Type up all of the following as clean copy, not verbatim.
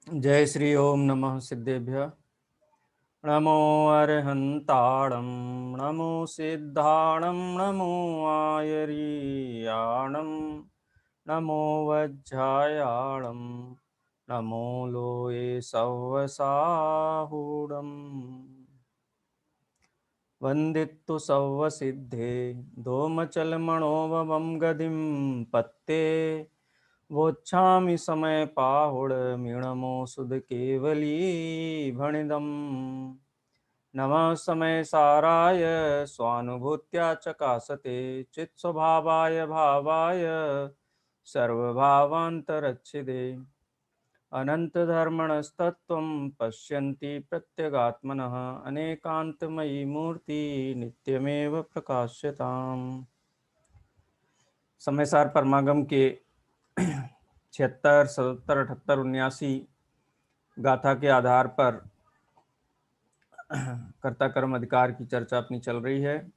जय श्री ओम नमः सिद्धेभ्य। नमो अरहंताणं नमो सिद्धाणं नमो आयर्याणं नमो वज्रायाणं नमो लोये सव्वसाहूणम् वन्दित्तु सव्वसिद्धे दोमचलमणोभवं गतिं पत्ते वोच्छामि समय पाहुड मीणमो सुध केवली भणिदम् नमः समय साराय स्वानुभूत्या चकासते चित्स्वभावाय भावाय सर्वभावान्तरच्छिदे अनन्तधर्मणस्तत्त्वं पश्यन्ति प्रत्यगात्मनः अनेकान्तमयी मूर्ति नित्यमेव प्रकाश्यताम्। समय सार परमागम के 76, 77, 78, 79 गाथा के आधार पर कर्ता कर्म अधिकार की चर्चा अपनी चल रही है,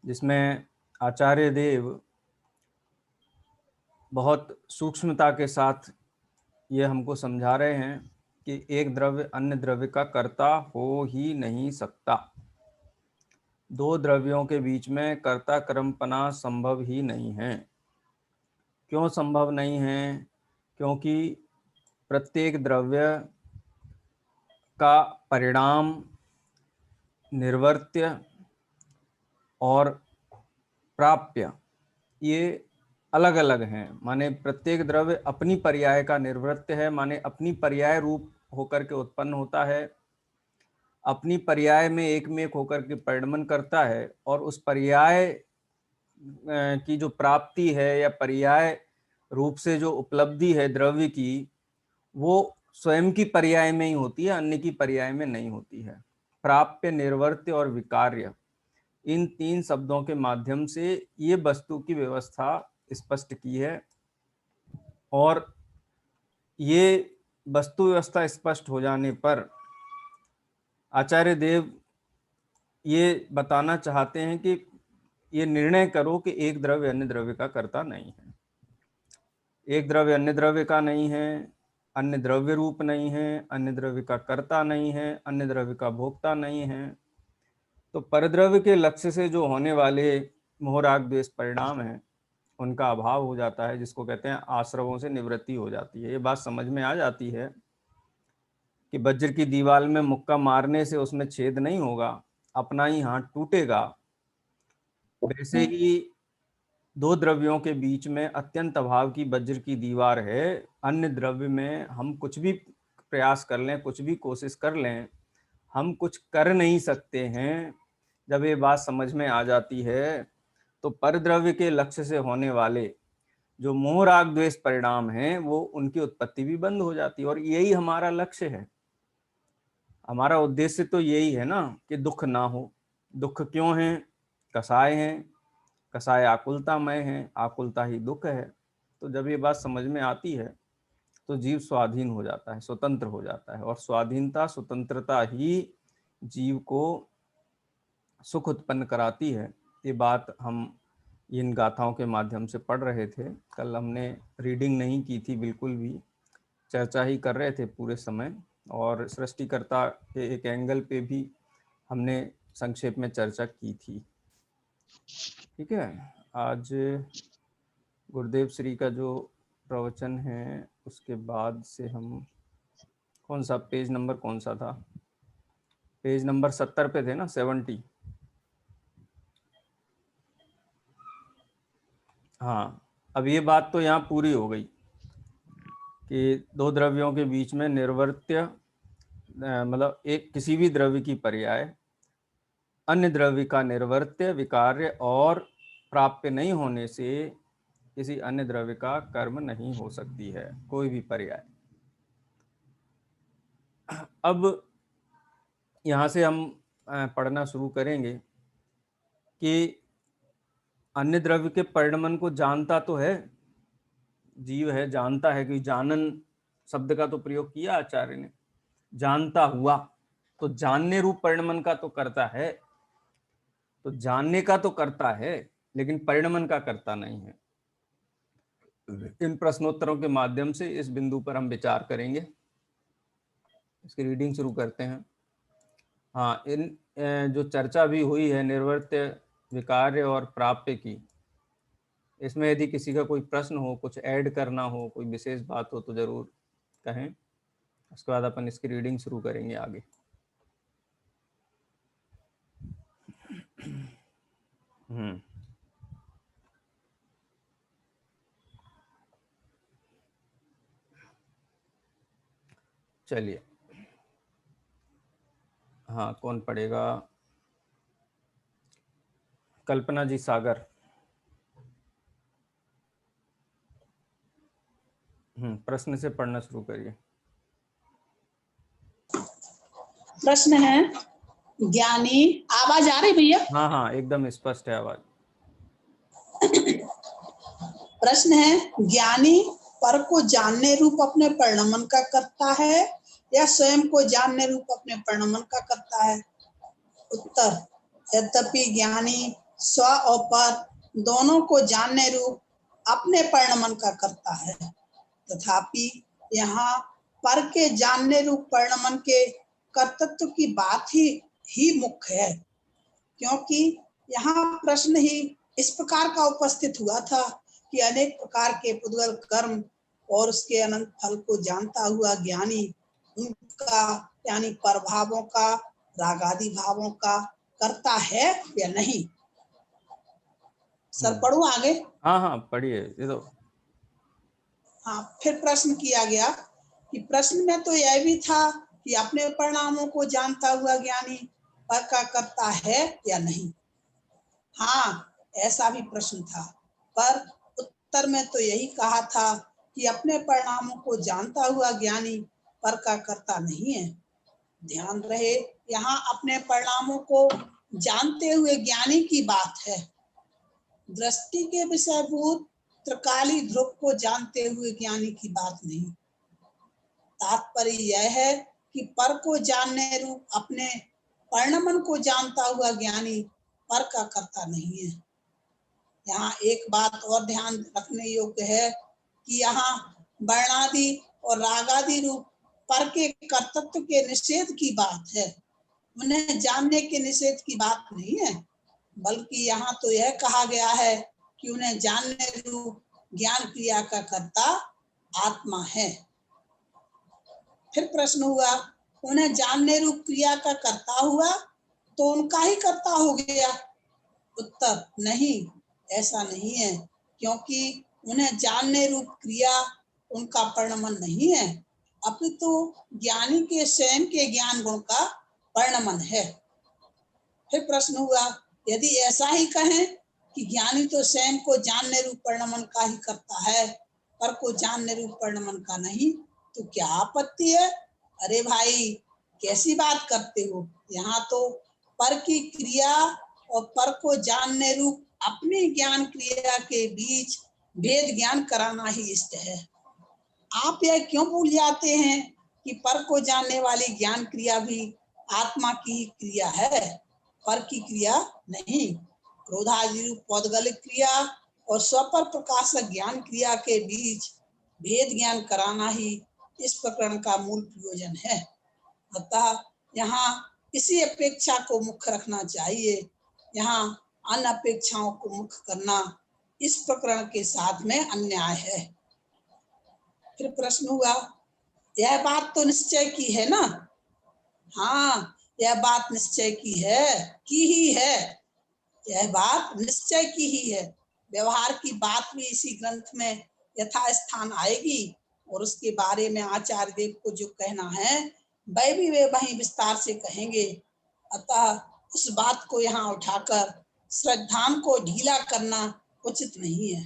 जिसमें आचार्य देव बहुत सूक्ष्मता के साथ ये हमको समझा रहे हैं कि एक द्रव्य अन्य द्रव्य का कर्ता हो ही नहीं सकता। दो द्रव्यों के बीच में कर्ता कर्मपना संभव ही नहीं है। क्यों संभव नहीं है? क्योंकि प्रत्येक द्रव्य का परिणाम, निर्वर्त्य और प्राप्य ये अलग अलग हैं। माने प्रत्येक द्रव्य अपनी पर्याय का निर्वृत्य है, माने अपनी पर्याय रूप होकर के उत्पन्न होता है, अपनी पर्याय में एक होकर के परिणमन करता है, और उस पर्याय की जो प्राप्ति है या पर्याय रूप से जो उपलब्धि है द्रव्य की, वो स्वयं की पर्याय में ही होती है, अन्य की पर्याय में नहीं होती है। प्राप्य, निर्वर्त्य और विकार्य, इन तीन शब्दों के माध्यम से ये वस्तु की व्यवस्था स्पष्ट की है। और ये वस्तु व्यवस्था स्पष्ट हो जाने पर आचार्य देव ये बताना चाहते हैं कि ये निर्णय करो कि एक द्रव्य अन्य द्रव्य का कर्ता नहीं है, एक द्रव्य अन्य द्रव्य का नहीं है, अन्य द्रव्य रूप नहीं है, अन्य द्रव्य का कर्ता नहीं है, अन्य द्रव्य का भोक्ता नहीं है। तो परद्रव्य के लक्ष्य से जो होने वाले मोह राग द्वेष परिणाम है, उनका अभाव हो जाता है, जिसको कहते हैं आश्रवों से निवृत्ति हो जाती है। ये बात समझ में आ जाती है कि वज्र की दीवार में मुक्का मारने से उसमें छेद नहीं होगा, अपना ही हाथ टूटेगा। वैसे ही दो द्रव्यों के बीच में अत्यंत अभाव की वज्र की दीवार है। अन्य द्रव्य में हम कुछ भी प्रयास कर लें, कुछ भी कोशिश कर लें, हम कुछ कर नहीं सकते हैं। जब ये बात समझ में आ जाती है तो परद्रव्य के लक्ष्य से होने वाले जो मोह राग द्वेष परिणाम हैं, वो उनकी उत्पत्ति भी बंद हो जाती है। और यही हमारा लक्ष्य है, हमारा उद्देश्य तो यही है ना कि दुख ना हो। दुख क्यों है? कसाय हैं, कसाय आकुलतामय है, आकुलता ही दुख है। तो जब ये बात समझ में आती है तो जीव स्वाधीन हो जाता है, स्वतंत्र हो जाता है, और स्वाधीनता, स्वतंत्रता ही जीव को सुख उत्पन्न कराती है। ये बात हम इन गाथाओं के माध्यम से पढ़ रहे थे। कल हमने रीडिंग नहीं की थी, बिल्कुल भी चर्चा ही कर रहे थे पूरे समय, और सृष्टिकर्ता के एक एंगल पे भी हमने संक्षेप में चर्चा की थी। ठीक है, आज गुरुदेव श्री का जो प्रवचन है उसके बाद से हम कौन सा पेज नंबर कौन सा था? पेज नंबर 70 पे थे ना, 70। हाँ, अब ये बात तो यहाँ पूरी हो गई कि दो द्रव्यों के बीच में निर्वर्त्य, मतलब एक किसी भी द्रव्य की पर्याय अन्य द्रव्य का निर्वर्त्य, विकार्य और प्राप्य नहीं होने से किसी अन्य द्रव्य का कर्म नहीं हो सकती है, कोई भी पर्याय। अब यहाँ से हम पढ़ना शुरू करेंगे कि अन्य द्रव्य के परिणमन को जानता तो है, जीव है, जानता है, कि जानन शब्द का तो प्रयोग किया आचार्य ने, जानता हुआ। तो जानने रूप परिणमन का तो करता है, तो जानने का तो करता है, लेकिन परिणमन का करता नहीं है। इन प्रश्नोत्तरों के माध्यम से इस बिंदु पर हम विचार करेंगे। इसकी रीडिंग शुरू करते हैं। हाँ, इन जो चर्चा भी हुई है निर्वृत्य, विकार्य और प्राप्य की, इसमें यदि किसी का कोई प्रश्न हो, कुछ ऐड करना हो, कोई विशेष बात हो तो जरूर कहें। उसके बाद अपन इसकी रीडिंग शुरू करेंगे आगे। चलिए, हाँ, कौन पढ़ेगा? कल्पना जी, सागर। प्रश्न से पढ़ना शुरू करिए। प्रश्न है, ज्ञानी, आवाज आ रही भैया? हाँ हाँ, एकदम स्पष्ट है आवाज। प्रश्न है, ज्ञानी पर को जानने रूप अपने परिणमन का करता है या स्वयं को जानने रूप अपने परिणमन का करता है? उत्तर, यद्यपि ज्ञानी स्व और पर दोनों को जानने रूप अपने परिणमन का करता है, तथापि यहाँ पर के जानने रूप परिणमन के कर्तृत्व की बात ही मुख्य है, क्योंकि यहाँ प्रश्न ही इस प्रकार का उपस्थित हुआ था कि अनेक प्रकार के पुद्गल कर्म और उसके अनंत फल को जानता हुआ ज्ञानी उनका यानी परभावों का, रागादि भावों का करता है या नहीं। सर पढ़ूं आगे? हाँ हाँ, पढ़िए। ये तो हाँ, फिर प्रश्न किया गया कि प्रश्न में तो यह भी था कि अपने परिणामों को जानता हुआ ज्ञानी पर का करता है या नहीं। हाँ, ऐसा भी प्रश्न था, पर उत्तर में तो यही कहा था कि अपने परिणामों को जानता हुआ ज्ञानी पर का करता नहीं है। ध्यान रहे, यहाँ अपने परिणामों को जानते हुए ज्ञानी की बात है, दृष्टि के विषयभूत त्रिकाली ध्रुव को जानते हुए ज्ञानी की बात नहीं। तात्पर्य यह है कि पर को जानने रूप अपने परिणमन को जानता हुआ ज्ञानी पर का करता नहीं है। यहाँ एक बात और ध्यान रखने योग्य है कि यहाँ वर्णादि और रागादि रूप पर के कर्तृत्व के निषेध की बात है, उन्हें जानने के निषेध की बात नहीं है, बल्कि यहाँ तो यह कहा गया है कि उन्हें जानने रूप ज्ञान क्रिया का कर्ता आत्मा है। फिर प्रश्न हुआ, उन्हें जानने रूप क्रिया का कर्ता हुआ तो उनका ही कर्ता हो गया? उत्तर, नहीं, ऐसा नहीं है, क्योंकि उन्हें जानने रूप क्रिया उनका परिणमन नहीं है, अपितु ज्ञानी के स्वयं के ज्ञान गुण का परिणमन है। फिर प्रश्न हुआ, यदि ऐसा ही कहें कि ज्ञानी तो स्वयं को जानने रूप परिणमन का ही करता है, पर को जानने रूप परिणमन का नहीं, तो क्या आपत्ति है? अरे भाई, कैसी बात करते हो? यहाँ तो पर की क्रिया और पर को जानने रूप अपनी ज्ञान क्रिया के बीच भेद ज्ञान कराना ही इष्ट है। आप यह क्यों भूल जाते हैं कि पर को जानने वाली ज्ञान क्रिया भी आत्मा की ही क्रिया है, पर की क्रिया नहीं। क्रोधादि रूप पौद्गलिक क्रिया और स्वपर प्रकाशक ज्ञान क्रिया के बीच भेद ज्ञान कराना ही इस प्रकरण का मूल प्रयोजन है। अतः यहाँ इसी अपेक्षा को मुख्य रखना चाहिए, यहाँ अन्य अपेक्षाओं को मुख्य करना इस प्रकरण के साथ में अन्याय है। फिर प्रश्न हुआ, यह बात तो निश्चय की है ना? हाँ, यह बात निश्चय की ही है, यह बात निश्चय की ही है। व्यवहार की बात भी इसी ग्रंथ में यथास्थान आएगी और उसके बारे में आचार्य देव को जो कहना है वह भी वे वहीं विस्तार से कहेंगे। अतः उस बात को यहाँ उठाकर श्रद्धान को ढीला करना उचित नहीं है।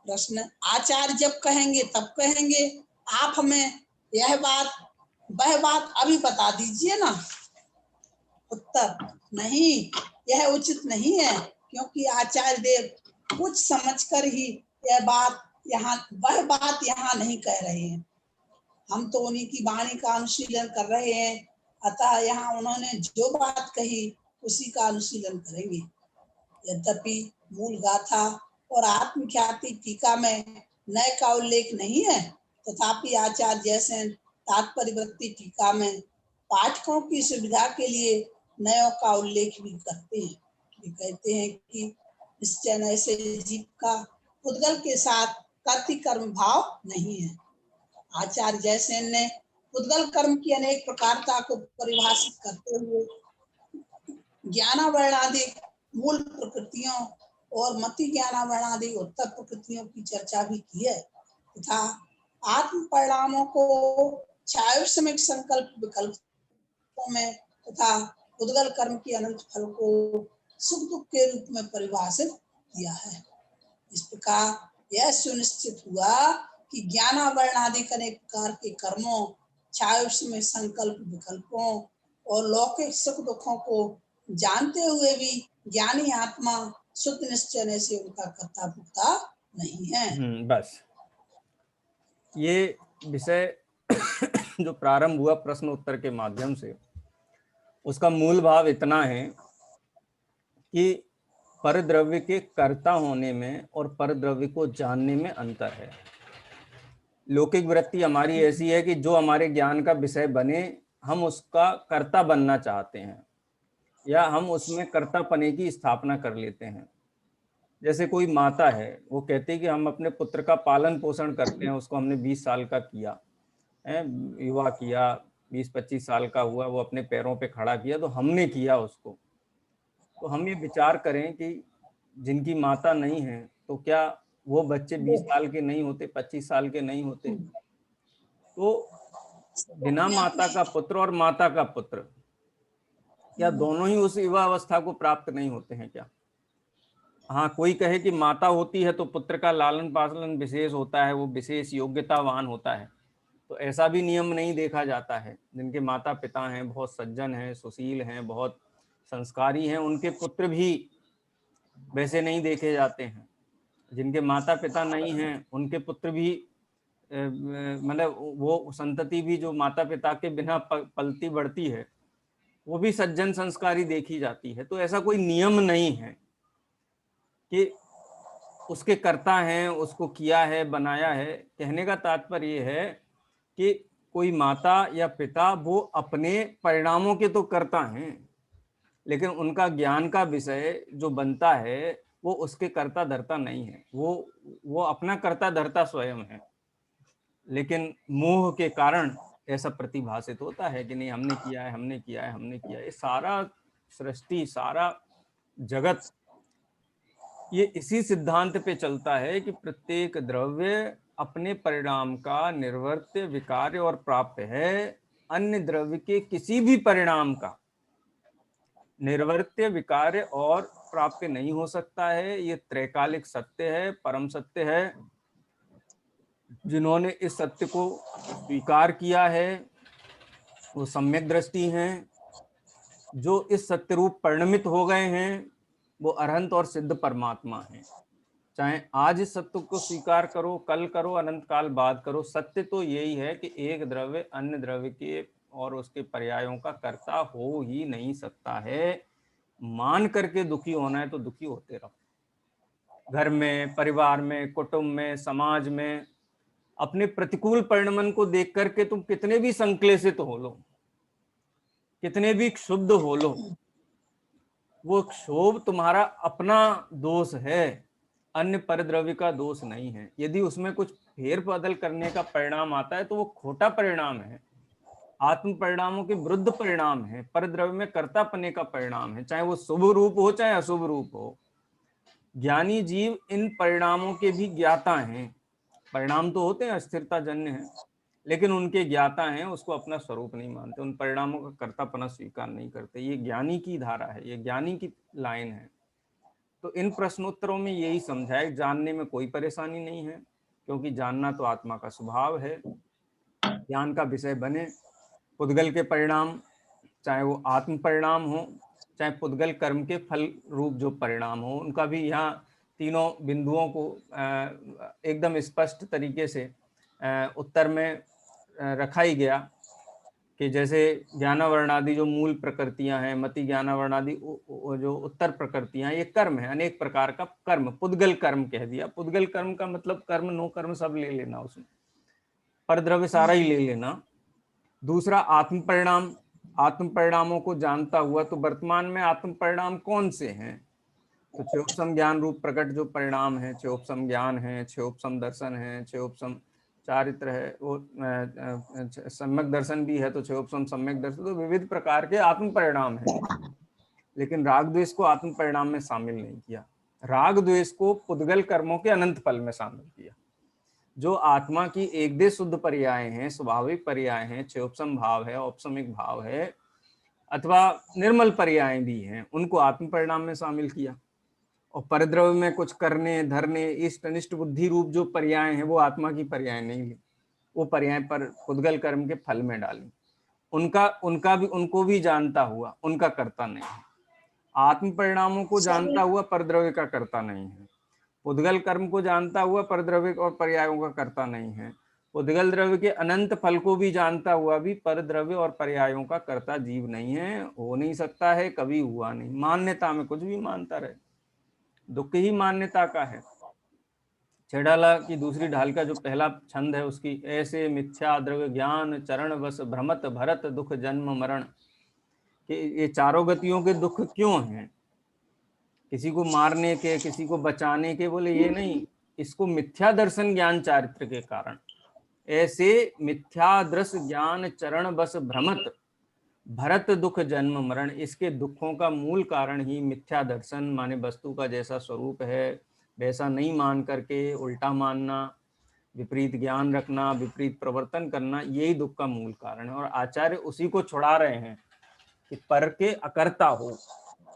प्रश्न, आचार्य जब कहेंगे तब कहेंगे, आप हमें यह बात वह बात अभी बता दीजिए ना। उत्तर, नहीं, यह उचित नहीं है, क्योंकि आचार्य देव कुछ समझकर ही यह बात यहाँ वह बात यहाँ नहीं कह रहे हैं। हम तो उन्हीं की वाणी का अनुशीलन कर रहे हैं, अतः यहाँ उन्होंने जो बात कही उसी का अनुशीलन करेंगे। यद्यपि मूल गाथा और आत्मख्याति टीका में नए का उल्लेख नहीं है, तथापि आचार्य जयसेन तात्पर्यवृत्ति टीका में पाठकों की सुविधा के लिए नयों का उल्लेख भी करते हैं। वे कहते हैं कि निश्चय नय से जीव का पुद्गल के साथ कर्तृ कर्म भाव नहीं है। आचार्य जयसेन ने पुद्गल कर्म की अनेक प्रकारता को परिभाषित करते हुए ज्ञानावरणादि मूल प्रकृतियों और मति ज्ञानावरणादि उत्तर प्रकृतियों की चर्चा भी की है तथा आत्म परिणामों को छायोसमिक संकल्प विकल्पों में तथा पुद्गल कर्म की अनंत फल को सुख दुख के रूप में परिभाषित किया है। इस प्रकार यह सुनिश्चित हुआ कि ज्ञानावरण आदि अनेक प्रकार के कर्मों, छायोसमिक संकल्प विकल्पों और लौकिक सुख दुखों को जानते हुए भी ज्ञानी आत्मा शुद्ध निश्चय से उनका कर्ता भुक्ता नहीं है। बस ये विषय जो प्रारंभ हुआ प्रश्न उत्तर के माध्यम से, उसका मूल भाव इतना है कि परद्रव्य के कर्ता होने में और परद्रव्य को जानने में अंतर है। लौकिक वृत्ति हमारी ऐसी है कि जो हमारे ज्ञान का विषय बने हम उसका कर्ता बनना चाहते हैं या हम उसमें कर्तापने की स्थापना कर लेते हैं। जैसे कोई माता है, वो कहती है कि हम अपने पुत्र का पालन पोषण करते हैं, उसको हमने 20 साल का किया है, युवा किया, 20-25 साल का हुआ, वो अपने पैरों पे खड़ा किया, तो हमने किया उसको। तो हम ये विचार करें कि जिनकी माता नहीं है तो क्या वो बच्चे 20 साल के नहीं होते, 25 साल के नहीं होते? तो बिना माता का पुत्र और माता का पुत्र, क्या दोनों ही उस युवा अवस्था को प्राप्त नहीं होते हैं क्या? हाँ, कोई कहे कि माता होती है तो पुत्र का लालन पालन विशेष होता है, वो विशेष योग्यतावान होता है, तो ऐसा भी नियम नहीं देखा जाता है। जिनके माता पिता हैं, बहुत सज्जन हैं, सुशील हैं, बहुत संस्कारी हैं, उनके पुत्र भी वैसे नहीं देखे जाते हैं। जिनके माता पिता नहीं हैं उनके पुत्र भी मतलब वो संतति भी जो माता पिता के बिना पलती बढ़ती है वो भी सज्जन संस्कारी देखी जाती है। तो ऐसा कोई नियम नहीं है कि उसके कर्ता हैं, उसको किया है, बनाया है। कहने का तात्पर्य ये है कि कोई माता या पिता वो अपने परिणामों के तो कर्ता हैं, लेकिन उनका ज्ञान का विषय जो बनता है वो उसके कर्ता धर्ता नहीं है। वो अपना कर्ता धर्ता स्वयं है, लेकिन मोह के कारण ऐसा प्रतिभाषित होता है कि नहीं हमने किया है, हमने किया है, हमने किया है। ये सारा सृष्टि, सारा जगत ये इसी सिद्धांत पे चलता है कि प्रत्येक द्रव्य अपने परिणाम का निर्वर्त्य, विकार्य और प्राप्य है। अन्य द्रव्य के किसी भी परिणाम का निर्वर्त्य, विकार्य और प्राप्य नहीं हो सकता है। ये त्रैकालिक सत्य है, परम सत्य है। जिन्होंने इस सत्य को स्वीकार किया है वो सम्यक दृष्टि हैं। जो इस सत्य रूप परिणमित हो गए हैं वो अरहंत और सिद्ध परमात्मा हैं। चाहे आज इस सत्य को स्वीकार करो, कल करो, अनंत काल बाद करो, सत्य तो यही है कि एक द्रव्य अन्य द्रव्य के और उसके पर्यायों का कर्ता हो ही नहीं सकता है। मान करके दुखी होना है तो दुखी होते रहो। घर में, परिवार में, कुटुंब में, समाज में अपने प्रतिकूल परिणमन को देख करके तुम कितने भी संक्लेशित हो लो, कितने भी क्षुब्ध हो लो, वो क्षोभ तुम्हारा अपना दोष है, अन्य परद्रव्य का दोष नहीं है। यदि उसमें कुछ फेर बदल करने का परिणाम आता है तो वो खोटा परिणाम है, आत्म परिणामों के विरुद्ध परिणाम है, परद्रव्य में कर्तापने का परिणाम है, चाहे वो शुभ रूप हो चाहे अशुभ रूप हो। ज्ञानी जीव इन परिणामों के भी ज्ञाता हैं। परिणाम तो होते हैं, अस्थिरता जन्य है, लेकिन उनके ज्ञाता हैं, उसको अपना स्वरूप नहीं मानते, उन परिणामों का कर्तापना स्वीकार नहीं करते। ये ज्ञानी की धारा है, ये ज्ञानी की लाइन है। तो इन प्रश्नोत्तरों में यही समझाए, जानने में कोई परेशानी नहीं है, क्योंकि जानना तो आत्मा का स्वभाव है। ज्ञान का विषय बने पुद्गल के परिणाम, चाहे वो आत्म परिणाम हो चाहे पुद्गल कर्म के फल रूप जो परिणाम हो, उनका भी यहाँ तीनों बिंदुओं को एकदम स्पष्ट तरीके से उत्तर में रखा ही गया कि जैसे ज्ञानावर्णादि जो मूल प्रकृतियां हैं, मति ज्ञानावर्णादि जो उत्तर प्रकृतियां, ये कर्म है, अनेक प्रकार का कर्म, पुद्गल कर्म कह दिया। पुद्गल कर्म का मतलब कर्म नो कर्म सब ले लेना, उसमें परद्रव्य सारा ही ले लेना। दूसरा आत्म परिणाम, आत्म परिणामों को जानता हुआ, तो वर्तमान में आत्म परिणाम कौन से हैं? तो क्षयोपसम ज्ञान रूप प्रकट जो परिणाम है, क्षयोपसम ज्ञान है, क्षयोपसम दर्शन है, क्षयोपसम चारित्र है, वो सम्यक दर्शन भी है, तो क्षयोपसम सम्यक दर्शन, तो विविध प्रकार के आत्म परिणाम है। लेकिन राग द्वेष को आत्म परिणाम में शामिल नहीं किया, राग द्वेष को पुद्गल कर्मों के अनंत फल में शामिल किया। जो आत्मा की एक देश शुद्ध पर्याय हैं, स्वाभाविक पर्याय हैं, क्षयोपसम भाव है, औपसमिक भाव है, अथवा निर्मल पर्याय भी हैं, उनको आत्म परिणाम में शामिल किया। और परद्रव्य में कुछ करने, धरने, इष्ट अनिष्ट बुद्धि रूप जो पर्याय हैं, वो आत्मा की पर्याय नहीं ली, वो पर्याय पर पुद्गल कर्म के फल में डाली। उनको भी जानता हुआ, उनका कर्ता नहीं है। आत्म परिणामों को जानता हुआ परद्रव्य का कर्ता नहीं है, पुद्गल कर्म को जानता हुआ परद्रव्य और पर्यायों का कर्ता नहीं है, पुद्गल द्रव्य के अनंत फल को भी जानता हुआ भी परद्रव्य और पर्यायों का कर्ता जीव नहीं है, हो नहीं सकता है, कभी हुआ नहीं। मान्यता में कुछ भी मानता रहे, दुख ही मान्यता का है। छेड़ाला की दूसरी ढाल का जो पहला छंद है उसकी, ऐसे मिथ्या द्रव्य ज्ञान चरण बस भ्रमत भरत दुख जन्म मरण, कि ये चारों गतियों के दुख क्यों हैं? किसी को मारने के, किसी को बचाने के, बोले ये नहीं, इसको मिथ्या दर्शन ज्ञान चारित्र के कारण। ऐसे मिथ्या दृश्य ज्ञान चरण बस भ्रमत भरत दुख जन्म मरण, इसके दुखों का मूल कारण ही मिथ्या दर्शन, माने वस्तु का जैसा स्वरूप है वैसा नहीं मान करके उल्टा मानना, विपरीत ज्ञान रखना, विपरीत प्रवर्तन करना, यही दुख का मूल कारण है। और आचार्य उसी को छुड़ा रहे हैं कि पर के अकर्ता हो,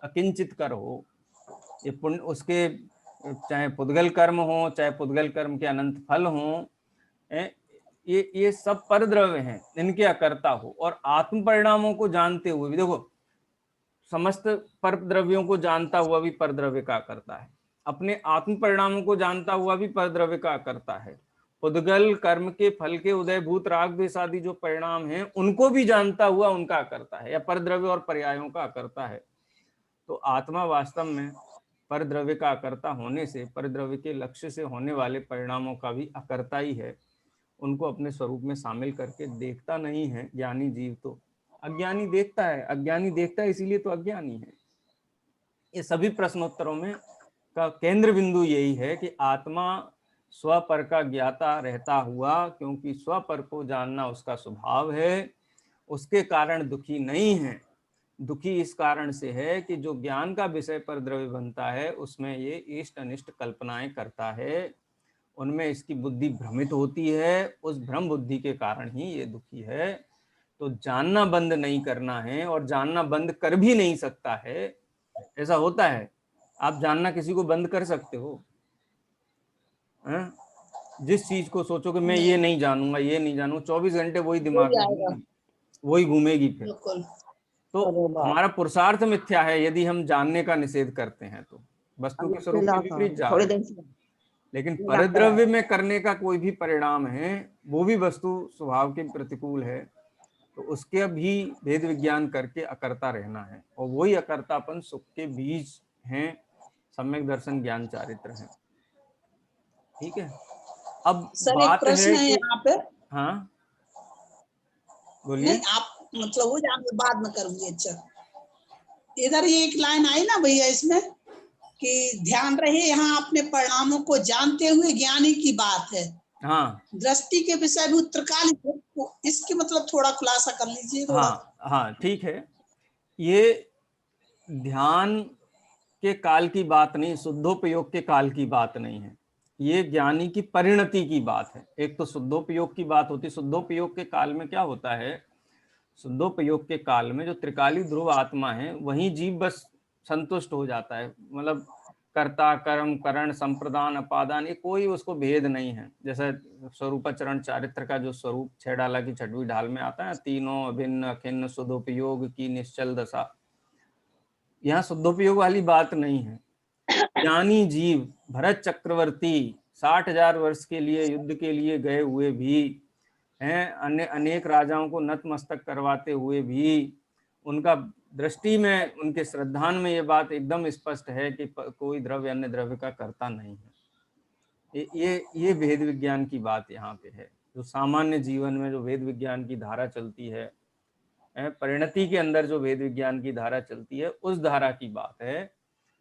अकिंचित कर हो। ये पुण्य उसके, चाहे पुद्गल कर्म हो, चाहे पुद्गल कर्म के अनंत फल हो, ये सब परद्रव्य हैं, इनके अकर्ता हो। और आत्म परिणामों को जानते हुए भी, देखो, समस्त परद्रव्यों को जानता हुआ भी परद्रव्य का करता है, अपने आत्म परिणामों को जानता हुआ भी परद्रव्य का करता है, पुद्गल कर्म के फल के उदयभूत राग द्वेष आदि जो परिणाम हैं उनको भी जानता हुआ उनका करता है, या परद्रव्य और पर्यायों का करता है। तो आत्मा वास्तव में परद्रव्य का अकर्ता होने से परद्रव्य के लक्ष्य से होने वाले परिणामों का भी अकर्ता ही है, उनको अपने स्वरूप में शामिल करके देखता नहीं है ज्ञानी जीव। तो अज्ञानी देखता है, अज्ञानी देखता है, इसीलिए तो अज्ञानी है। ये सभी प्रश्नोत्तरों में का केंद्र बिंदु यही है कि आत्मा स्वपर का ज्ञाता रहता हुआ, क्योंकि स्वपर को जानना उसका स्वभाव है, उसके कारण दुखी नहीं है। दुखी इस कारण से है कि जो ज्ञान का विषय पर द्रव्य बनता है उसमें ये इष्ट अनिष्ट कल्पनाएं करता है, उनमें इसकी बुद्धि भ्रमित होती है, उस भ्रम बुद्धि के कारण ही ये दुखी है। तो जानना बंद नहीं करना है, और जानना बंद कर भी नहीं सकता है। ऐसा होता है, आप जानना किसी को बंद कर सकते हो? जिस चीज को सोचो कि मैं ये नहीं जानूंगा, ये नहीं जानूंगा, 24 घंटे वही दिमाग में घूमेगी, वही घूमेगी फिर। तो हमारा पुरुषार्थ मिथ्या है यदि हम जानने का निषेध करते हैं, तो वस्तु के स्वरूप के विपरीत जा रहे हैं। लेकिन परद्रव्य में करने का कोई भी परिणाम है, वो भी वस्तु स्वभाव के प्रतिकूल है, तो उसके भी भेद विज्ञान करके अकर्ता रहना है, और वही अकर्तापन सुख के बीज हैं, सम्यक दर्शन ज्ञान चारित्र है। ठीक है, अब सर बात एक प्रश्न है कि यहाँ पे। हाँ बोलिए। नहीं, आप मतलब वो जान बाद में करूंगी। अच्छा, इधर ये एक लाइन आई ना भैया इसमें कि ध्यान रहे यहाँ अपने परिणामों को जानते हुए ज्ञानी की बात है। हाँ, दृष्टि के विषय भी उत्तरकाल, इसकी मतलब थोड़ा खुलासा कर लीजिए थोड़ा। हाँ ठीक है। ये ध्यान के काल की बात नहीं, शुद्धोपयोग के काल की बात नहीं है, ये ज्ञानी की परिणति की बात है। एक तो शुद्धोपयोग की बात होती है, शुद्धोपयोग के काल में क्या होता है, शुद्धोपयोग के काल में जो त्रिकाली ध्रुव आत्मा है वही जीव बस संतुष्ट हो जाता है, मतलब कर्ता कर्म करण संप्रदान अपादान, ये कोई उसको भेद नहीं है। जैसे स्वरूपाचरण चारित्र का जो स्वरूप छेड़ाला की छठवीं ढाल में आता है, तीनों अभिन्न अखिन्न शुद्धोपयोग की निश्चल दशा, यहाँ शुद्धोपयोग वाली बात नहीं है। ज्ञानी जीव भरत चक्रवर्ती 60,000 वर्ष के लिए युद्ध के लिए गए हुए भी हैं, अनेक राजाओं को नतमस्तक करवाते हुए भी, उनका दृष्टि में, उनके श्रद्धान में ये बात एकदम स्पष्ट है कि कोई द्रव्य अन्य द्रव्य का कर्ता नहीं है। ये भेद विज्ञान की बात यहाँ पे है। जो सामान्य जीवन में जो वेद विज्ञान की धारा चलती है, परिणति के अंदर जो वेद विज्ञान की धारा चलती है, उस धारा की बात है,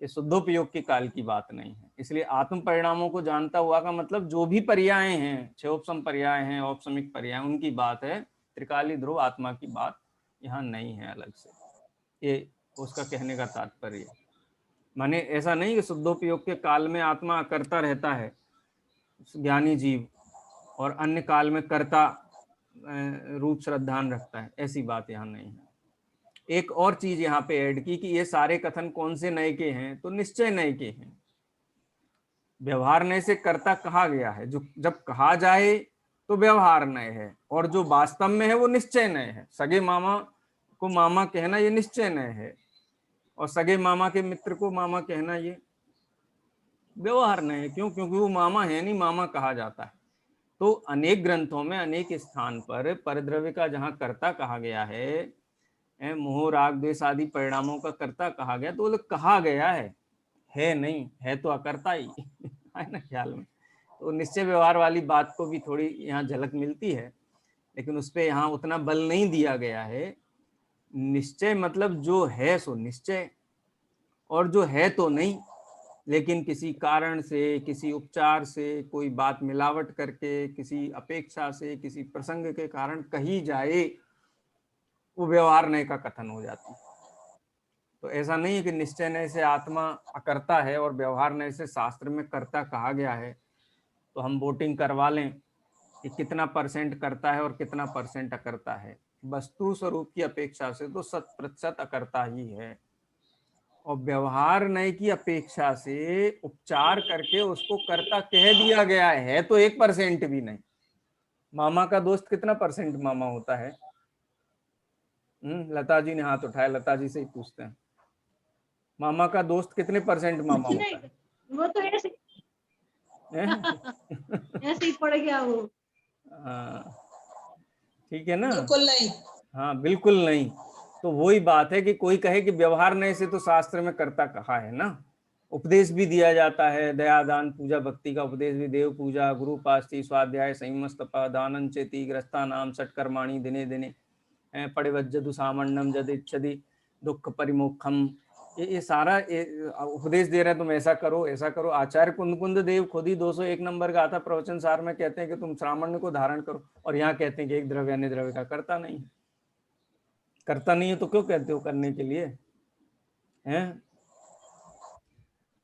ये शुद्धोपयोग के काल की बात नहीं है। इसलिए आत्म परिणामों को जानता हुआ का मतलब जो भी पर्याय हैं, छेओपसम पर्याय हैं, औपसमिक पर्याय, उनकी बात है। त्रिकाली ध्रुव आत्मा की बात यहाँ नहीं है अलग से, ये उसका कहने का तात्पर्य। माने ऐसा नहीं कि शुद्धोपयोग के काल में आत्मा करता रहता है ज्ञानी जीव, और अन्य काल में कर्ता रूप श्रद्धान रखता है, ऐसी बात यहाँ नहीं है। एक और चीज यहाँ पे ऐड की कि ये सारे कथन कौन से नए के हैं, तो निश्चय नए के हैं। व्यवहार नय से कर्ता कहा गया है, जो जब कहा जाए तो व्यवहार नय है, और जो वास्तव में है वो निश्चय नय है। सगे मामा को मामा कहना ये निश्चय नय है, और सगे मामा के मित्र को मामा कहना ये व्यवहार नय है। क्यों? क्योंकि वो मामा है नहीं, मामा कहा जाता है। तो अनेक ग्रंथों में अनेक स्थान पर परद्रव्य का जहाँ कर्ता कहा गया है, मोह राग द्वेष आदि परिणामों का कर्ता कहा गया, तो वो कहा गया है नहीं, है तो अकर्ता ही है ना ख्याल में। तो निश्चय व्यवहार वाली बात को भी थोड़ी यहाँ झलक मिलती है, लेकिन उस पर यहाँ उतना बल नहीं दिया गया है। निश्चय मतलब जो है सो निश्चय, और जो है तो नहीं, लेकिन किसी कारण से, किसी उपचार से, कोई बात मिलावट करके, किसी अपेक्षा से, किसी प्रसंग के कारण कही जाए, वो व्यवहार नय का कथन हो जाती है। तो ऐसा नहीं है कि निश्चय नय से आत्मा अकर्ता है और व्यवहार नय से शास्त्र में कर्ता कहा गया है, तो हम वोटिंग करवा लें कि कितना % करता है और कितना % अकर्ता है। वस्तु स्वरूप की अपेक्षा से तो 100% अकर्ता ही है, और व्यवहार नय की अपेक्षा से उपचार करके उसको कर्ता कह दिया गया है, तो 1% भी नहीं। मामा का दोस्त कितना % मामा होता है? लता जी ने हाथ उठाया, लता जी से ही पूछते हैं, मामा का दोस्त कितने % मामा होता है? वो तो ऐसे ऐसे ही पड़ गया वो। ठीक है ना? बिल्कुल नहीं। हाँ बिल्कुल नहीं। तो वही बात है कि कोई कहे कि व्यवहार नय से तो शास्त्र में कर्ता कहा है ना। उपदेश भी दिया जाता है, दया दान पूजा भक्ति का उपदेश भी, देव पूजा, गुरु पास्ति, स्वाध्याय, संयमस्तपा, दानं चेति, ग्रस्ता नाम, षटकर्माणि दिने दिने, पड़िवज्जतु सामण्यम यदिच्छति दुख परिमोक्षम, ये सारा उपदेश दे रहे हैं, तुम ऐसा करो ऐसा करो। आचार्य कुंद देव खुद ही 201 नंबर गाथा प्रवचन सार में कहते हैं कि तुम सामान्य को धारण करो, और यहाँ कहते हैं कि एक द्रव्य अन्य द्रव्य का करता नहीं है। करता नहीं है तो क्यों कहते हो करने के लिए, हैं?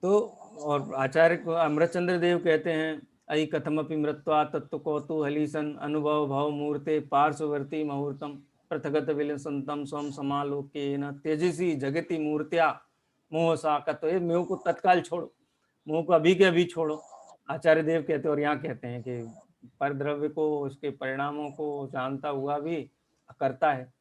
तो और आचार्य अमृतचंद्र देव कहते हैं, अयि कथमपि मृत्वा तत्व कौतूहलीसन अनुभव भाव मूर्ते पार्श्ववर्ती मुहूर्तम पृथगत विलसंतम स्वम समालोकेन तेजसी जगति मूर्त्या मोह साकत। ये मोह को तत्काल छोड़ो, मोह को अभी के अभी छोड़ो, आचार्य देव कहते हैं। और यहाँ कहते हैं कि पर द्रव्य को, उसके परिणामों को जानता हुआ भी करता है।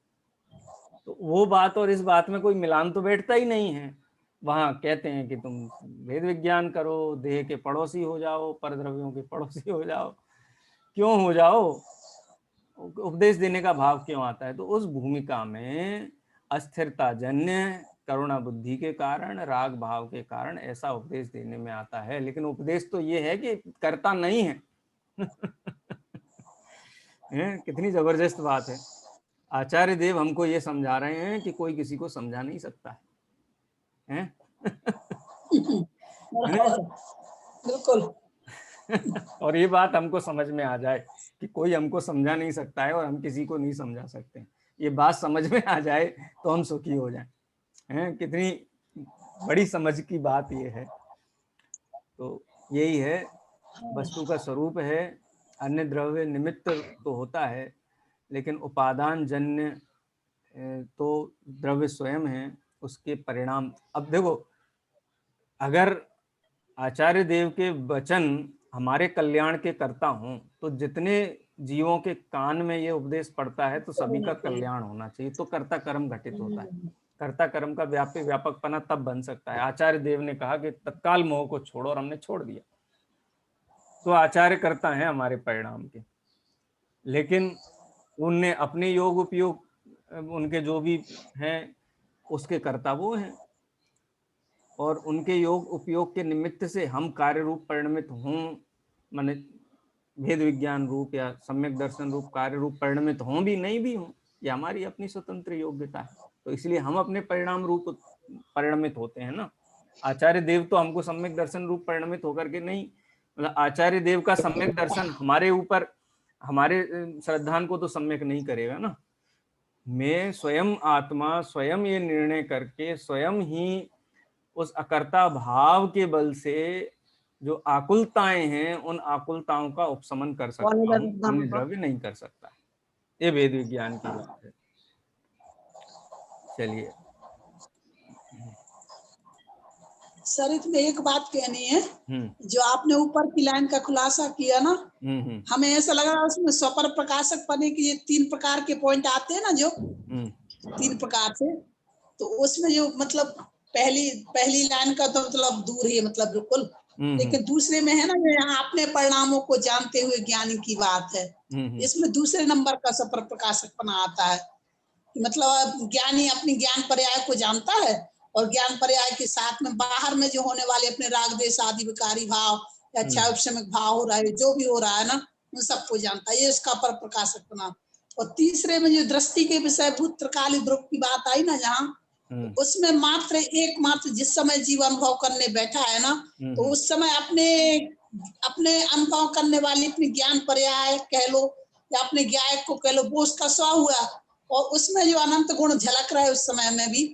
तो वो बात और इस बात में कोई मिलान तो बैठता ही नहीं है। वहां कहते हैं कि तुम वेद विज्ञान करो, देह के पड़ोसी हो जाओ, परद्रव्यों के पड़ोसी हो जाओ। क्यों हो जाओ? उपदेश देने का भाव क्यों आता है? तो उस भूमिका में अस्थिरता जन्य, करुणा बुद्धि के कारण, राग भाव के कारण ऐसा उपदेश देने में आता है। लेकिन उपदेश तो ये है कि करता नहीं है कितनी जबरदस्त बात है। आचार्य देव हमको ये समझा रहे हैं कि कोई किसी को समझा नहीं सकता है, बिल्कुल। और ये बात हमको समझ में आ जाए कि कोई हमको समझा नहीं सकता है और हम किसी को नहीं समझा सकते। ये बात समझ में आ जाए तो हम सुखी हो जाएं। हैं, कितनी बड़ी समझ की बात ये है। तो यही है, वस्तु का स्वरूप है, अन्य द्रव्य निमित्त तो होता है, लेकिन उपादान जन्य तो द्रव्य स्वयं है, उसके परिणाम। अब देखो, अगर आचार्य देव के वचन हमारे कल्याण के करता हूं, तो जितने जीवों के कान में ये उपदेश पड़ता है तो सभी का कल्याण होना चाहिए। तो कर्ता कर्म घटित होता है। कर्ता कर्म का व्यापकपना तब बन सकता है। आचार्य देव ने कहा कि तत्काल मोह को छोड़ो, और हमने छोड़ दिया, तो आचार्य करता है हमारे परिणाम के। लेकिन उनने अपने योग उपयोग, उनके जो भी हैं उसके कर्ता वो हैं, और उनके योग उपयोग के निमित्त से हम कार्य रूप परिणमित हों, माने भेद विज्ञान रूप या सम्यक दर्शन रूप कार्य रूप परिणमित हों भी नहीं भी हों, ये हमारी अपनी स्वतंत्र योग्यता है। तो इसलिए हम अपने परिणाम रूप परिणमित होते हैं ना। आचार्य देव तो हमको सम्यक दर्शन रूप परिणमित होकर के नहीं, मतलब आचार्य देव का सम्यक दर्शन हमारे ऊपर, हमारे श्रद्धान को तो सम्यक नहीं करेगा ना। मैं स्वयं आत्मा स्वयं ये निर्णय करके स्वयं ही उस अकर्ता भाव के बल से जो आकुलताएं हैं उन आकुलताओं का उपशमन कर सकता हूँ, अन्य द्रव्य नहीं कर सकता। ये वेद विज्ञान की बात है। चलिए सर इसमें एक बात कहनी है, जो आपने ऊपर की लाइन का खुलासा किया ना, हमें ऐसा लग रहा है उसमें स्वपर प्रकाशक पने की ये 3 प्रकार के पॉइंट आते हैं ना, जो 3 प्रकार से, तो उसमें जो मतलब पहली लाइन का तो मतलब दूर ही मतलब बिल्कुल, लेकिन दूसरे में है ना, यहाँ अपने परिणामों को जानते हुए ज्ञानी की बात है, इसमें दूसरे नंबर का स्वपर प्रकाशक पना आता है कि मतलब ज्ञानी अपनी ज्ञान पर्याय को जानता है और ज्ञान पर्याय के साथ में बाहर में जो होने वाले अपने राग देश आदि विकारी भाव या क्षयक्षमिक भाव हो रहा है, जो भी हो रहा है ना, उन सबको जानता है, ये इसका पर प्रकाशक बना। और तीसरे में जो दृष्टि के विषय भूत त्रिकाली द्रुव की बात आई ना, जहाँ उसमें मात्र एकमात्र जिस समय जीव अनुभव करने बैठा है ना, तो उस समय अपने अनुभव करने वाली अपनी ज्ञान पर्याय कह लो या अपने ज्ञायक को कह लो, वो उसका स्व हुआ, और उसमें जो अनंत गुण झलक रहा है उस समय में भी,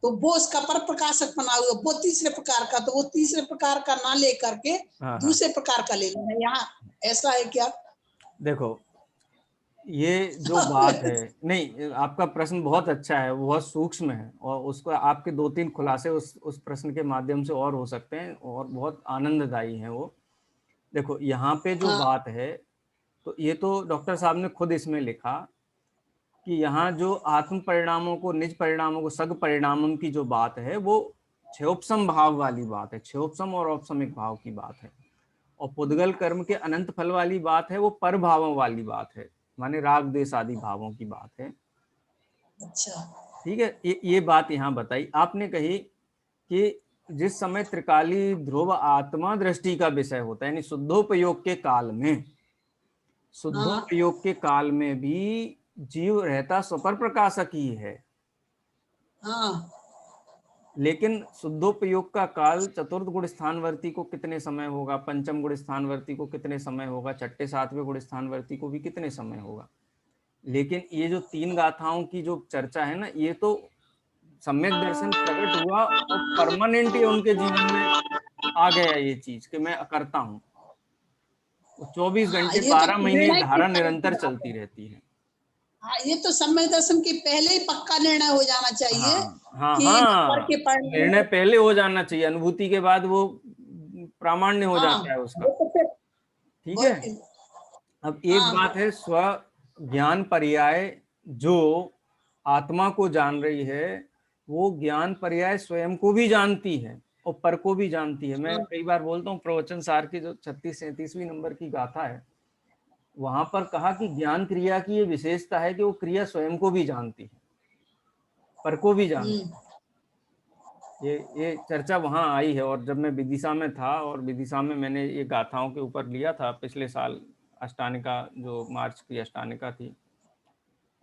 तो वो उसका पर प्रकाशक बना हुआ, वो तीसरे प्रकार का, तो वो तीसरे प्रकार का ना ले करके दूसरे प्रकार का लेना है। यहाँ ऐसा है क्या? देखो ये जो बात है, नहीं आपका प्रश्न बहुत अच्छा है, बहुत सूक्ष्म है, और उसको आपके 2-3 खुलासे उस प्रश्न के माध्यम से और हो सकते हैं और बहुत आनंददायी है वो। देखो यहाँ पे जो बात है, तो ये तो डॉक्टर साहब ने खुद इसमें लिखा कि यहाँ जो आत्म परिणामों को, निज परिणामों को सग परिणामम की जो बात है, वो क्षयोपसम भाव वाली बात है, क्षयोपसम और औपसमिक भाव की बात है। और पुद्गल कर्म के अनंत फल वाली बात है, वो पर भावों वाली बात है, माने राग देश आदि भावों की बात है। अच्छा, ठीक है, ये बात यहाँ बताई आपने, कही कि जिस समय त्रिकाली ध्रुव आत्मा दृष्टि का विषय होता है, यानी शुद्धोपयोग के काल में, शुद्धोपयोग के काल में भी जीव रहता स्वपर प्रकाशक ही है। लेकिन शुद्धोपयोग का काल चतुर्थ गुण स्थानवर्ती को कितने समय होगा, पंचम गुण स्थानवर्ती को कितने समय होगा, छठे सातवें गुण स्थानवर्ती को भी कितने समय होगा। लेकिन ये जो 3 गाथाओं की जो चर्चा है ना, ये तो सम्यक दर्शन प्रकट हुआ और परमानेंट ये उनके जीवन में आ गया ये चीज कि मैं करता हूँ। 24 घंटे 12 महीने धारा निरंतर चलती रहती है। ये तो सम्यक दर्शन के पहले ही पक्का निर्णय हो जाना चाहिए। निर्णय पहले हो जाना चाहिए, अनुभूति के बाद वो प्रामाण्य हो जाता है उसका। ठीक है, अब एक बात है स्व ज्ञान पर्याय, जो आत्मा को जान रही है, वो ज्ञान पर्याय स्वयं को भी जानती है और पर को भी जानती है। मैं कई बार बोलता हूँ, प्रवचन सार की जो 36-37वीं नंबर की गाथा है, वहां पर कहा कि ज्ञान क्रिया की ये विशेषता है कि वो क्रिया स्वयं को भी जानती है, पर को भी जानती है। ये चर्चा वहां आई है। और जब मैं विदिशा में था, और विदिशा में मैंने ये गाथाओं के ऊपर लिया था पिछले साल, अष्टानिका, जो मार्च की अष्टानिका थी,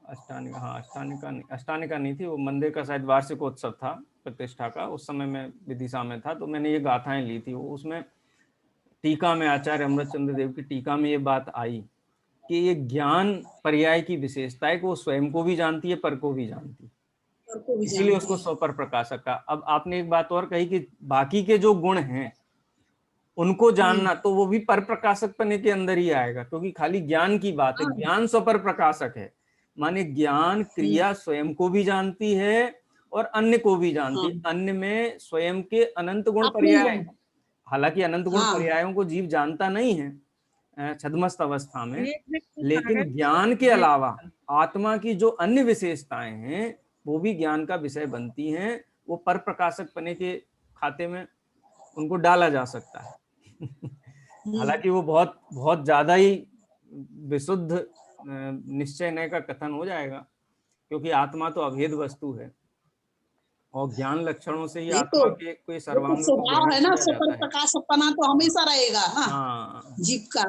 अष्टानिका नहीं थी वो, मंदिर का शायद वार्षिकोत्सव था प्रतिष्ठा का, उस समय मैं विदिशा में था, तो मैंने ये गाथाएं ली थी। वो उसमें टीका में आचार्य अमृतचंद्र देव की टीका में ये बात आई कि ये ज्ञान पर्याय की विशेषता है कि वो स्वयं को भी जानती है, पर को भी जानती है, इसीलिए उसको स्वपर प्रकाशक का। अब आपने एक बात और कही कि बाकी के जो गुण हैं उनको जानना, तो वो भी पर प्रकाशक पने के अंदर ही आएगा, क्योंकि खाली ज्ञान की बात है। ज्ञान स्वपर प्रकाशक है, माने ज्ञान क्रिया स्वयं को भी जानती है और अन्य को भी जानती है। अन्य में स्वयं के अनंत गुण पर्याय, हालांकि अनंत गुण पर्यायों को जीव जानता नहीं है छद्मस्त अवस्था में, लेकिन ज्ञान के अलावा आत्मा की जो अन्य विशेषताएं हैं वो भी ज्ञान का विषय बनती हैं। वो पर प्रकाशक पने के खाते में उनको डाला जा सकता है। हालांकि वो बहुत बहुत ज्यादा ही विशुद्ध निश्चय नय का कथन हो जाएगा, क्योंकि आत्मा तो अभेद वस्तु है और ज्ञान लक्षणों से ही आत्मा के कोई सर्वांग स्वभाव है ना, स्वपर प्रकाशपना तो हमेशा रहेगा ना जीव का।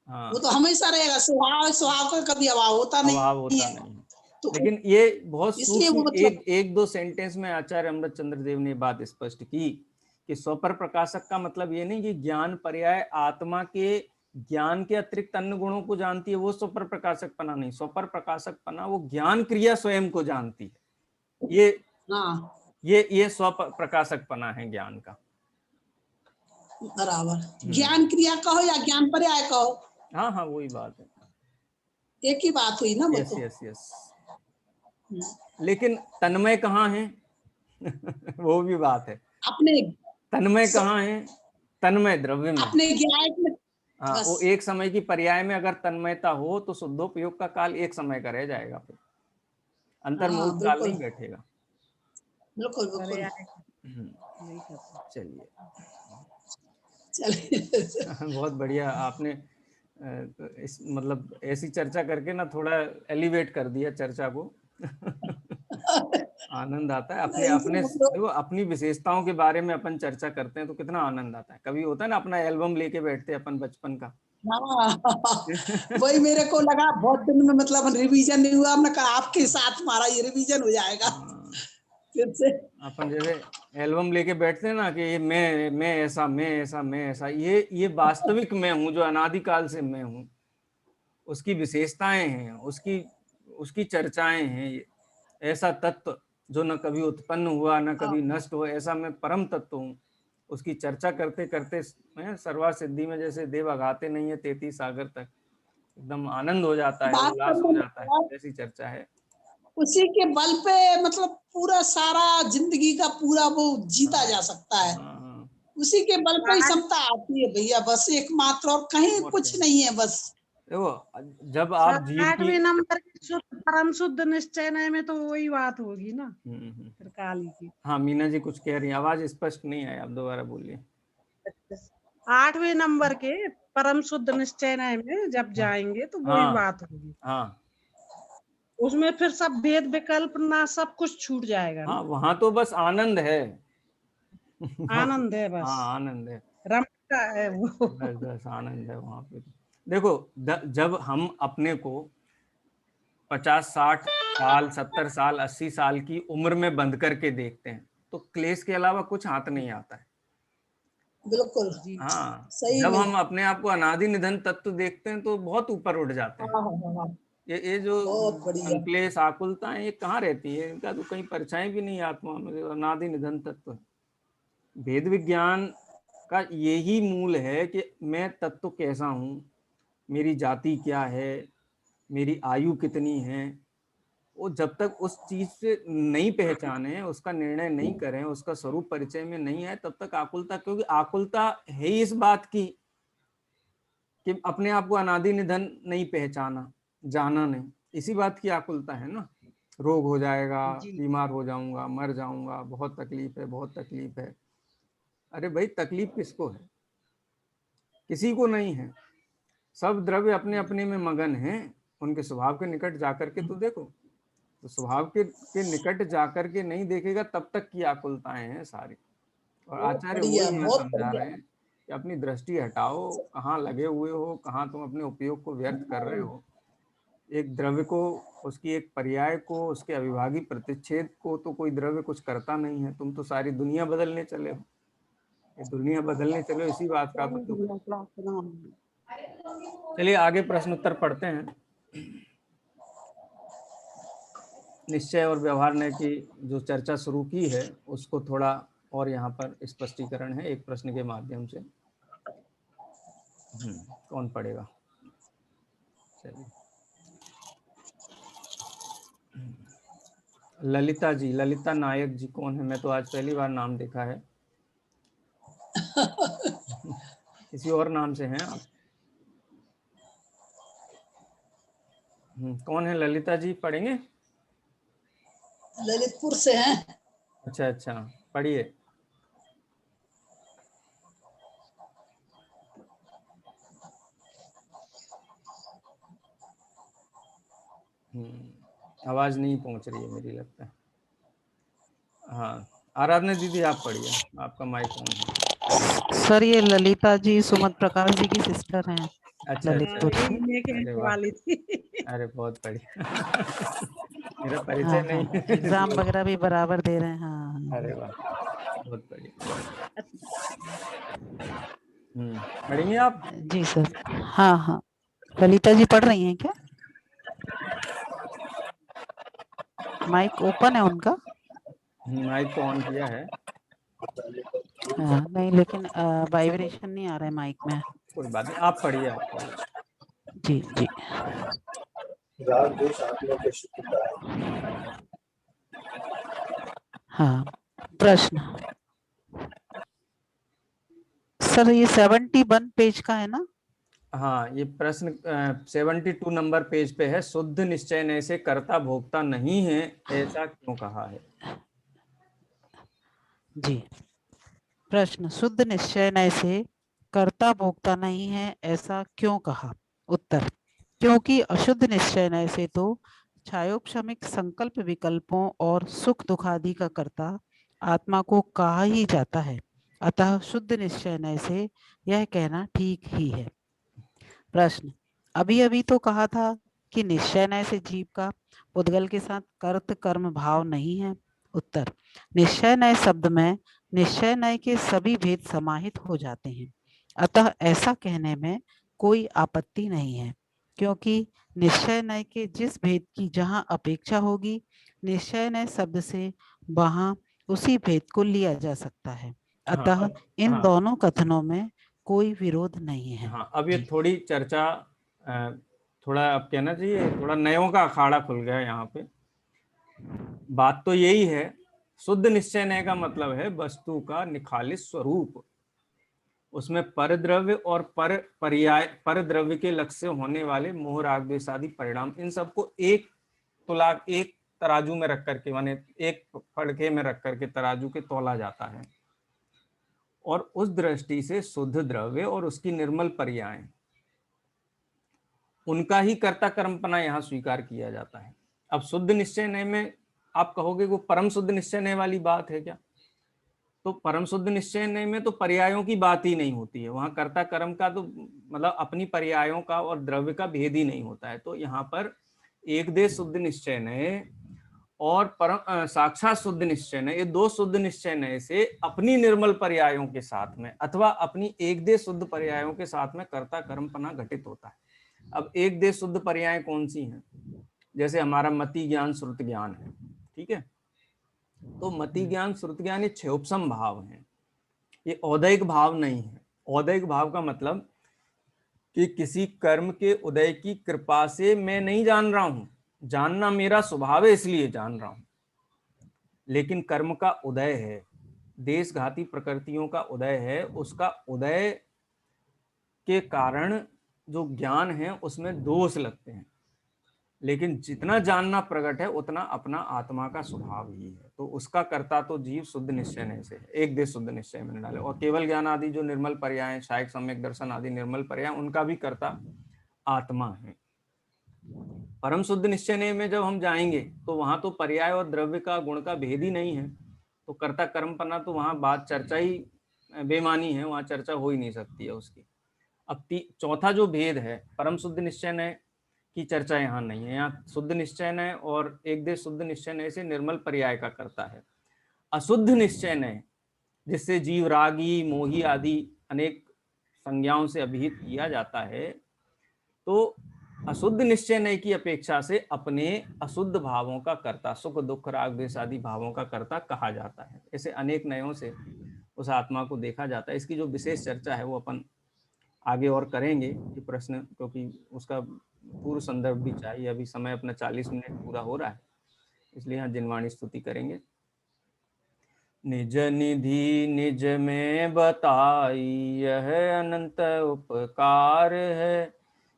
हाँ, वो तो हमेशा रहेगा, स्वभाव स्वभाव का कभी अभाव होता नहीं अभाव होता है। नहीं है। तो लेकिन ये बहुत इसलिए सूक्ष्म वो मतलब एक दो सेंटेंस में आचार्य अमृतचंद्र देव ने बात स्पष्ट की कि स्वपर प्रकाशक का मतलब ये नहीं कि ज्ञान पर्याय आत्मा के ज्ञान के अतिरिक्त अन्य गुणों को जानती है, वो स्वपर प्रकाशक पना नहीं। स्वपर प्रकाशक पना वो ज्ञान क्रिया स्वयं को जानती है। हाँ ये स्व प्रकाशक पना है ज्ञान का। बराबर, ज्ञान क्रिया कहो या ज्ञान पर्याय कहो, हाँ हाँ, वही बात है। एक ही बात हुई ना वो यस तो। Yes yes. लेकिन तन्मय कहाँ है? वो भी बात है। अपने तन्मय कहाँ है? तन्मय द्रव्य में। अपने ज्ञान में हाँ, बस। वो एक समय की पर्याय में अगर तन्मयता हो तो शुद्धोपयोग का काल एक समय का रह जाएगा, फिर अंतर्मुहूर्त हाँ काल बिल्कुल नहीं बैठेगा। बिल्कुल बिल्कुल। चलिए। चलिए बहुत बढ़िया आपने इस मतलब ऐसी चर्चा करके ना थोड़ा एलिवेट कर दिया चर्चा को। आनंद आता है। अपने नहीं तो अपने मतलब देखो, अपनी विशेषताओं के बारे में अपन चर्चा करते हैं तो कितना आनंद आता है। कभी होता है ना, अपना एल्बम लेके बैठते हैं अपन बचपन का। हाँ वही मेरे को लगा बहुत दिन में मतलब रिवीजन नहीं हुआ, हमने कहा आपके साथ हमारा ये रिवीजन हो जाएगा हाँ, फिर से। अपन जैसे एल्बम लेके बैठते हैं ना कि ये मैं ऐसा, मैं ऐसा, मैं ऐसा, ये वास्तविक मैं हूँ जो अनादिकाल से मैं हूँ। उसकी विशेषताएं हैं, उसकी उसकी चर्चाएं हैं। ऐसा तत्व जो न कभी उत्पन्न हुआ न कभी नष्ट हुआ, ऐसा मैं परम तत्व हूँ। उसकी चर्चा करते करते सर्वा सिद्धि में जैसे देव अगाते नहीं है 33 सागर तक, एकदम आनंद हो जाता है, उल्लास वास्तव हो में जाता है। ऐसी चर्चा है। उसी के बल पे मतलब पूरा सारा जिंदगी का पूरा वो जीता हाँ जा सकता है। हाँ हाँ, उसी के बल पे ही क्षमता आती है भैया, बस एकमात्र, और कहीं और क्या। कुछ नहीं है बस। देखो, जब आप जीव की 8वें नंबर के शुद्ध परम शुद्ध निश्चय में तो वही बात होगी ना हम्म। फिर काली की। हाँ, मीना जी कुछ कह रही हैं, आवाज स्पष्ट नहीं आई, आप दोबारा बोलिए। 8वें नंबर के परम शुद्ध निश्चय में जब जाएंगे तो वही हाँ बात होगी। हाँ उसमें फिर सब भेद विकल्प ना सब कुछ छूट जाएगा हाँ, ना। वहां तो बस आनंद है। आनंद है बस, हाँ, आनंद है। रमता है वो। बस बस आनंद है वहां पे। देखो, जब हम अपने को 50 60 साल 70 साल 80 साल की उम्र में बंद करके देखते हैं तो क्लेश के अलावा कुछ हाथ नहीं आता है। बिल्कुल जी हाँ, सही जब में। हम अपने आप को अनादि निधन तत्व देखते हैं तो बहुत ऊपर उठ जाते हाँ हैं। हाँ हाँ हाँ, ये जो बहुत बढ़िया। संक्लेश आकुलताएं ये कहाँ रहती है? इनका तो कहीं परछाई भी नहीं आत्मा में। अनादि निधन तत्व है। भेद विज्ञान का यही मूल है कि मैं तत्व कैसा हूँ, मेरी जाति क्या है, मेरी आयु कितनी है। वो जब तक उस चीज से नहीं पहचाने, उसका निर्णय नहीं करें, उसका स्वरूप परिचय में नहीं आए, तब तक आकुलता, क्योंकि आकुलता है इस बात की कि अपने आप को अनादि निधन नहीं पहचाना, जाना नहीं। इसी बात की आकुलता है ना। रोग हो जाएगा, जी बीमार हो जाऊंगा, मर जाऊंगा, बहुत तकलीफ है, बहुत तकलीफ है। अरे भाई, तकलीफ किसको है? किसी को नहीं है। सब द्रव्य अपने अपने में मगन हैं। उनके स्वभाव के निकट जाकर के तो देखो। तो स्वभाव के निकट जाकर के नहीं देखेगा तब तक की आकुलताएं हैं सारी। और बहुत आचार्य बढ़िया वही यहाँ बहुत समझा बढ़िया। रहे हैं कि अपनी दृष्टि हटाओ, कहाँ लगे हुए हो, कहाँ तुम अपने उपयोग को व्यर्थ कर रहे हो। एक द्रव्य को, उसकी एक पर्याय को, उसके अविभागी प्रतिच्छेद को तो कोई द्रव्य कुछ करता नहीं है। तुम तो सारी दुनिया बदलने चले हो। ये दुनिया बदलने चले हो, इसी बात का तो दुख है। चलिए आगे प्रश्न उत्तर पढ़ते हैं। निश्चय और व्यवहार ने की जो चर्चा शुरू की है उसको थोड़ा और यहाँ पर स्पष्टीकरण है एक प्रश्न के माध्यम से। कौन पढ़ेगा? चलिए, ललिता जी, ललिता नायक जी कौन है? मैं तो आज पहली बार नाम देखा है। किसी और नाम से हैं आप? कौन है ललिता जी, पढ़ेंगे? ललितपुर से हैं। अच्छा अच्छा, पढ़िए। आवाज नहीं पहुंच रही है मेरी, लगता है। हाँ, आराधना दीदी आप पढ़िए, आपका माइक ऑन है। सर ये ललिता जी सुमत प्रकाश जी की सिस्टर हैं। अच्छा ललितपुर अच्छा। से। यही मैं कहने अरे वाह, वाली थी। अरे बहुत बढ़िया। मेरा परिचय हाँ नहीं हाँ, है एग्जाम इसलिए। वगैरह भी बराबर दे रहे हैं। हाँ अरे वाह, बहुत बढ़िया। पढ़ेंगे आप? जी सर। हाँ हाँ, ललिता जी पढ़ रही हैं क्या? माइक ओपन है उनका? माइक तो ऑन किया है। हाँ, नहीं लेकिन वाइब्रेशन नहीं आ रहा है माइक में। कोई बात नहीं, आप पढ़िए, आप पढ़िए। जी जी। राग द्वेष आत्मा के शुद्धता है। हाँ, प्रश्न सर ये 71 पेज का है ना? हाँ, ये प्रश्न 72 नंबर पेज पे है। शुद्ध निश्चय नय से कर्ता भोक्ता नहीं है, ऐसा क्यों कहा है? जी। प्रश्न, शुद्ध निश्चय नय से कर्ता भोक्ता नहीं है ऐसा क्यों कहा? उत्तर, क्योंकि अशुद्ध निश्चय नय से तो छायोक्षमिक संकल्प विकल्पों और सुख दुखादि का कर्ता आत्मा को कहा ही जाता है, अतः शुद्ध निश्चय नय से यह कहना ठीक ही है। प्रश्न, अभी अभी तो कहा था कि निश्चय नय से जीव का पुद्गल के साथ कर्त कर्म भाव नहीं है। उत्तर, निश्चय नय शब्द में निश्चय नय के सभी भेद समाहित हो जाते हैं, अतः ऐसा कहने में कोई आपत्ति नहीं है, क्योंकि निश्चय नय के जिस भेद की जहाँ अपेक्षा होगी, निश्चय नय शब्द से वहाँ उसी भेद को लिया जा सकता है, हाँ, अतः इन हाँ, दोनों कथनों में कोई विरोध नहीं है। हाँ, अब ये जी। थोड़ी चर्चा थोड़ा अब कहना चाहिए, थोड़ा नयों का अखाड़ा खुल गया यहाँ पे। बात तो यही है, शुद्ध निश्चय नय का मतलब है वस्तु का निखालिस स्वरूप, उसमें परद्रव्य और पर्याय परद्रव्य के लक्ष्य से होने वाले मोह राग द्वेष आदि परिणाम, इन सबको एक तुला, एक तराजू में रख करके, माने एक फड़के में रख करके तराजू के तोला जाता है, और उस दृष्टि से शुद्ध द्रव्य और उसकी निर्मल पर्याय, उनका ही कर्ता कर्मपना यहाँ स्वीकार किया जाता है। अब शुद्ध निश्चय नय में आप कहोगे वो परम शुद्ध निश्चय नय वाली बात है क्या? तो परम शुद्ध निश्चय नय में तो पर्यायों की बात ही नहीं होती है, वहां कर्ता कर्म का तो मतलब अपनी पर्यायों का और द्रव्य का भेद ही नहीं होता है। तो यहाँ पर एक देश शुद्ध निश्चय नय और परम साक्षात शुद्ध निश्चय नय, ये दो शुद्ध निश्चय नय से अपनी निर्मल पर्यायों के साथ में अथवा अपनी एक देश शुद्ध पर्यायों के साथ में कर्ता कर्मपना घटित होता है। अब एक देश शुद्ध पर्याय कौन सी हैं? जैसे हमारा मति ज्ञान श्रुत ज्ञान है, ठीक है? तो मति ज्ञान श्रुत ज्ञान ये क्षयोपसम भाव हैं, ये औदैहिक भाव नहीं है। औदैहिक भाव का मतलब कि किसी कर्म के उदय की कृपा से मैं नहीं जान रहा हूं, जानना मेरा स्वभाव है इसलिए जान रहा हूं, लेकिन कर्म का उदय है, देशघाती प्रकृतियों का उदय है, उसका उदय के कारण जो ज्ञान है उसमें दोष लगते हैं, लेकिन जितना जानना प्रकट है उतना अपना आत्मा का स्वभाव ही है। तो उसका कर्ता तो जीव शुद्ध निश्चय नहीं से है, एक देश शुद्ध निश्चय में डाले, और केवल ज्ञान आदि जो निर्मल पर्याय, शायक सम्यक दर्शन आदि निर्मल पर्याय, उनका भी कर्ता आत्मा है। परम शुद्ध निश्चय में जब हम जाएंगे तो वहां तो पर्याय और द्रव्य का गुण का भेद ही नहीं है, तो कर्ता कर्मपना तो वहां बात चर्चा ही बेमानी है, वहां चर्चा हो ही नहीं सकती है उसकी। अब चौथा जो भेद है, परम शुद्ध निश्चय नय की चर्चा यहाँ नहीं है, यहाँ शुद्ध निश्चय नय और एक देश शुद्ध निश्चय नय से निर्मल पर्याय का करता है। अशुद्ध निश्चय नय जिससे जीव रागी मोही आदि अनेक संज्ञाओं से अभिहित किया जाता है, तो अशुद्ध निश्चय नय की अपेक्षा से अपने अशुद्ध भावों का कर्ता, सुख दुख राग द्वेष आदि भावों का कर्ता कहा जाता है। ऐसे अनेक नयों से उस आत्मा को देखा जाता है। इसकी जो विशेष चर्चा है वो अपन आगे और करेंगे ये प्रश्न, क्योंकि उसका पूर्व संदर्भ भी चाहिए। अभी समय अपना 40 मिनट पूरा हो रहा है, इसलिए यहाँ जिनवाणी स्तुति करेंगे। निज निधि निज में बताई यह अनंत उपकार है,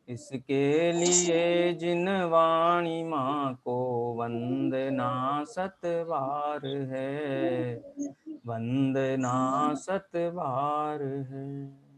इसके लिए जिन वाणी माँ को वंदना सतबार है, वंदना सतबार है।